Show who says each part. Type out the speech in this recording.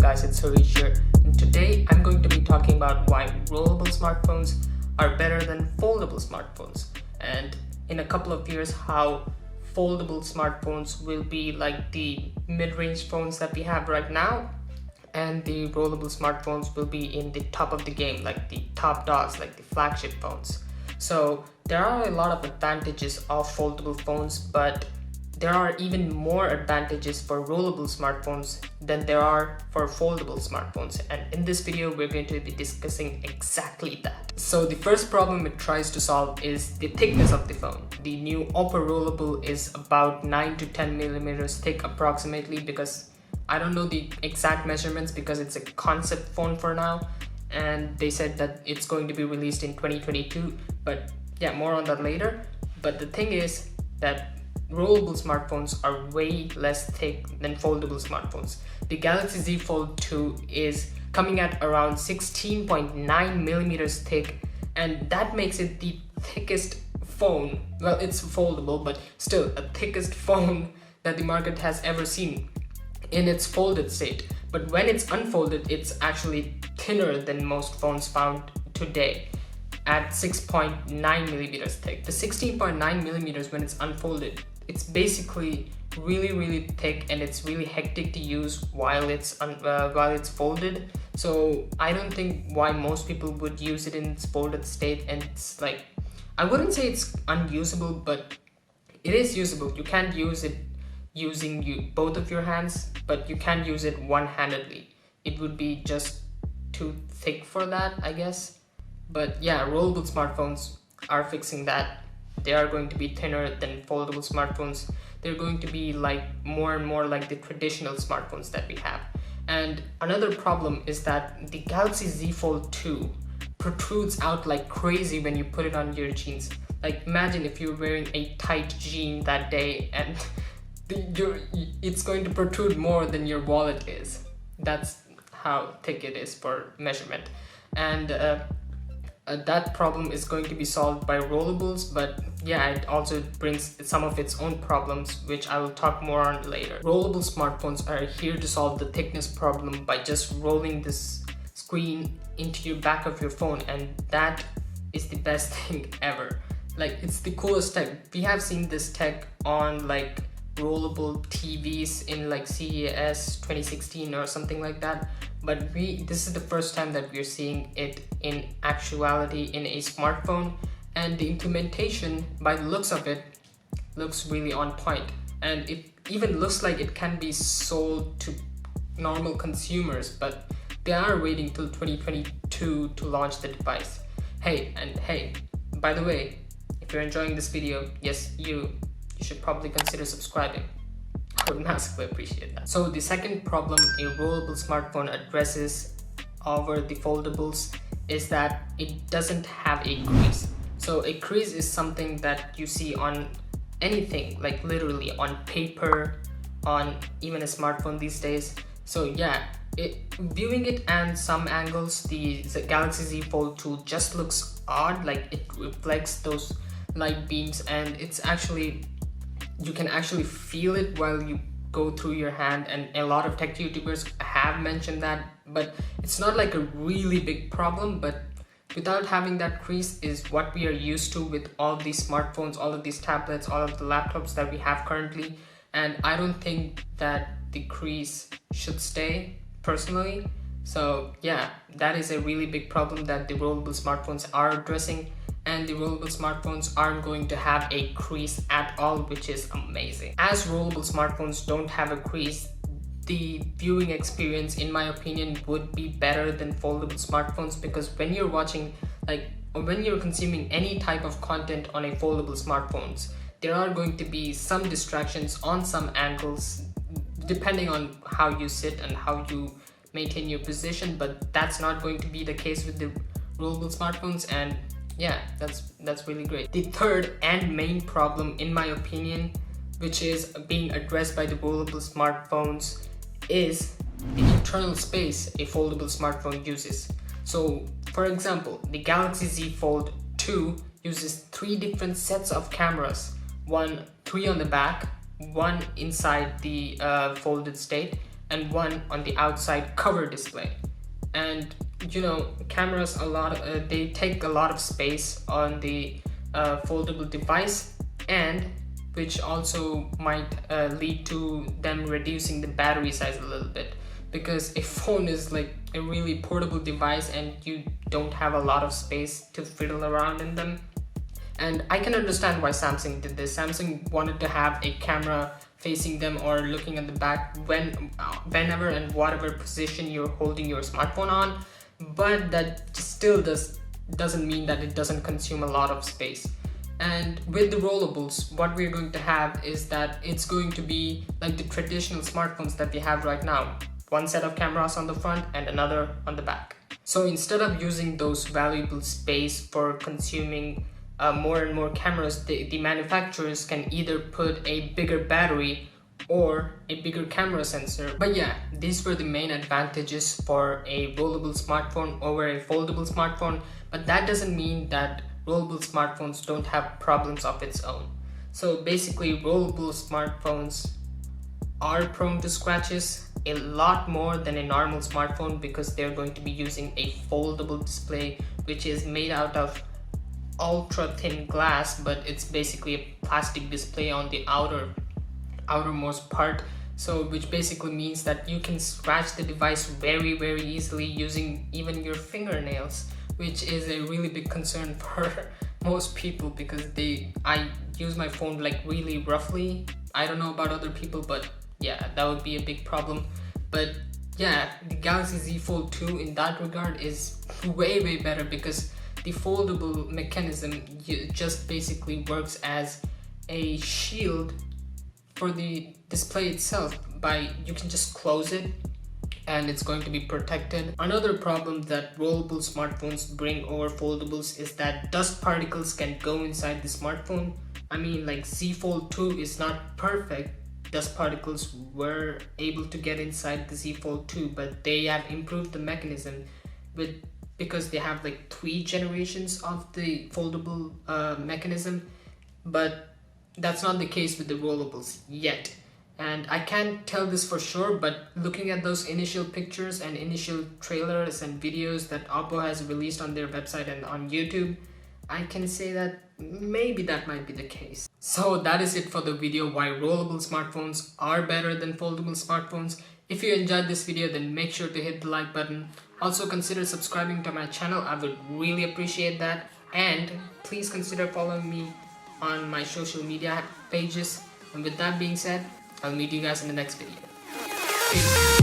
Speaker 1: guys, it's Harish here, and today I'm going to be talking about why rollable smartphones are better than foldable smartphones, and in a couple of years how foldable smartphones will be like the mid-range phones that we have right now, and the rollable smartphones will be in the top of the game, like the top dogs, like the flagship phones. So there are a lot of advantages of foldable phones, but there are even more advantages for rollable smartphones than there are for foldable smartphones, and in this video we're going to be discussing exactly that. So the first problem it tries to solve is the thickness of the phone. The new Oppo Rollable is about 9 to 10 millimeters thick approximately, because I don't know the exact measurements because it's a concept phone for now, and they said that it's going to be released in 2022, but yeah, more on that later. But the thing is that rollable smartphones are way less thick than foldable smartphones. The Galaxy Z Fold 2 is coming at around 16.9 millimeters thick, and that makes it the thickest phone. Well, it's foldable, but still a thickest phone that the market has ever seen in its folded state. But when it's unfolded, it's actually thinner than most phones found today at 6.9 millimeters thick. The 16.9 millimeters, when it's unfolded, it's basically really thick, and it's really hectic to use while it's folded. So I don't think why most people would use it in its folded state. And it's like, I wouldn't say it's unusable, but it is usable. You can't use it using both of your hands, but you can use it one-handedly. It would be just too thick for that, I guess. But yeah, rollable smartphones are fixing that. They are going to be thinner than foldable smartphones. They're going to be like more and more like the traditional smartphones that we have. And another problem is that the Galaxy Z Fold 2 protrudes out like crazy when you put it on your jeans. Like, imagine if you're wearing a tight jean that day, and it's going to protrude more than your wallet is. That's how thick it is for measurement. And that problem is going to be solved by rollables, but yeah, it also brings some of its own problems, which I will talk more on later. Rollable smartphones are here to solve the thickness problem by just rolling this screen into your back of your phone, and that is the best thing ever. Like, it's the coolest tech. We have seen this tech on like rollable TVs in like CES 2016 or something like that, but this is the first time that we're seeing it in actuality in a smartphone, and the implementation, by the looks of it, looks really on point, and it even looks like it can be sold to normal consumers, but they are waiting till 2022 to launch the device. Hey, by the way, if you're enjoying this video, yes, you should probably consider subscribing. I would massively appreciate that. So the second problem a rollable smartphone addresses over the foldables is that it doesn't have a crease. So a crease is something that you see on anything, like literally on paper, on even a smartphone these days. So yeah, viewing it and some angles, the Galaxy Z Fold 2 just looks odd, like it reflects those light beams, and it's actually, you can actually feel it while you go through your hand, and a lot of tech YouTubers have mentioned that, but it's not like a really big problem. But without having that crease is what we are used to with all these smartphones, all of these tablets, all of the laptops that we have currently, and I don't think that the crease should stay, personally. So yeah, that is a really big problem that the rollable smartphones are addressing, and the rollable smartphones aren't going to have a crease at all, which is amazing. As rollable smartphones don't have a crease, the viewing experience, in my opinion, would be better than foldable smartphones, because when you're watching, like, or when you're consuming any type of content on a foldable smartphones, there are going to be some distractions on some angles, depending on how you sit and how you maintain your position, but that's not going to be the case with the rollable smartphones, and yeah, that's really great. The third and main problem, in my opinion, which is being addressed by the rollable smartphones, is the internal space a foldable smartphone uses. So for example, the Galaxy Z Fold 2 uses 3 different sets of cameras, 3 on the back, 1 inside the folded state, and one on the outside cover display. And you know, cameras they take a lot of space on the foldable device, and which also might lead to them reducing the battery size a little bit, because a phone is like a really portable device and you don't have a lot of space to fiddle around in them. And I can understand why Samsung did this. Samsung wanted to have a camera facing them or looking at the back whenever and whatever position you're holding your smartphone on, but that still doesn't mean that it doesn't consume a lot of space. And with the rollables, what we're going to have is that it's going to be like the traditional smartphones that we have right now. One set of cameras on the front and another on the back. So instead of using those valuable space for consuming more and more cameras, the manufacturers can either put a bigger battery or a bigger camera sensor. But yeah, these were the main advantages for a rollable smartphone over a foldable smartphone. But that doesn't mean that rollable smartphones don't have problems of its own. So basically, rollable smartphones are prone to scratches a lot more than a normal smartphone, because they're going to be using a foldable display, which is made out of ultra thin glass, but it's basically a plastic display on the outermost part. So which basically means that you can scratch the device very easily using even your fingernails, which is a really big concern for most people, because I use my phone like really roughly. I don't know about other people, but yeah, that would be a big problem. But yeah, the Galaxy Z Fold 2 in that regard is way better, because the foldable mechanism just basically works as a shield for the display itself. You can just close it and it's going to be protected. Another problem that rollable smartphones bring over foldables is that dust particles can go inside the smartphone. I mean, like Z Fold 2 is not perfect. Dust particles were able to get inside the Z Fold 2, but they have improved the mechanism because they have like 3 generations of the foldable mechanism, but that's not the case with the rollables yet. And I can't tell this for sure, but looking at those initial pictures and initial trailers and videos that Oppo has released on their website and on YouTube, I can say that maybe that might be the case. So that is it for the video why rollable smartphones are better than foldable smartphones. If you enjoyed this video, then make sure to hit the like button. Also consider subscribing to my channel, I would really appreciate that. And please consider following me on my social media pages. And with that being said, I'll meet you guys in the next video. Peace.